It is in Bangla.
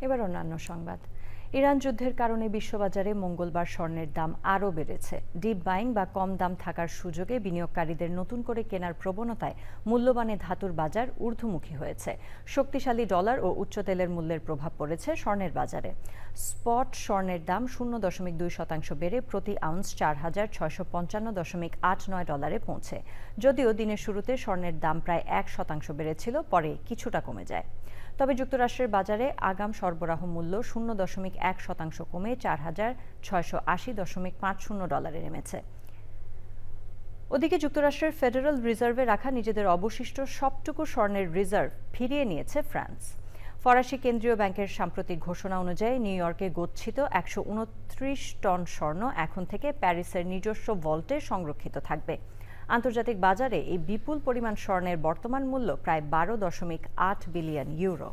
এবার অন্যান্য সংবাদ। ইরান যুদ্ধের কারণে বিশ্ববাজারে মঙ্গলবার স্বর্ণের দাম আরও বেড়েছে। ডিপ বাইং বা কম দাম থাকার সুযোগে বিনিয়োগকারীদের নতুন করে কেনার প্রবণতায় মূল্যবানে ধাতুর বাজার ঊর্ধ্বমুখী হয়েছে। শক্তিশালী ডলার ও উচ্চ তেলের মূল্যের প্রভাব পড়েছে স্বর্ণের বাজারে। স্পট স্বর্ণের দাম 0.2% বেড়ে প্রতি আউন্স 4,655.89 পৌঁছে। যদিও দিনের শুরুতে স্বর্ণের দাম প্রায় 1% বেড়েছিল, পরে কিছুটা কমে যায়। তবে যুক্তরাষ্ট্রের বাজারে আগাম সরবরাহ মূল্য 0.1% কমে 4,680.50 নেমেছে। ওদিকে যুক্তরাষ্ট্রের ফেডারেল রিজার্ভে রাখা নিজেদের অবশিষ্ট সবটুকু স্বর্ণের রিজার্ভ ফিরিয়ে নিয়েছে ফ্রান্স। ফরাসি কেন্দ্রীয় ব্যাংকের সাম্প্রতিক ঘোষণা অনুযায়ী নিউ ইয়র্কে গচ্ছিত 129 টন স্বর্ণ এখন থেকে প্যারিসের নিজস্ব ভল্টে সংরক্ষিত থাকবে। আন্তর্জাতিক বাজারে এই বিপুল পরিমাণ স্বর্ণের বর্তমান মূল্য প্রায় 12.8 বিলিয়ন ইউরো।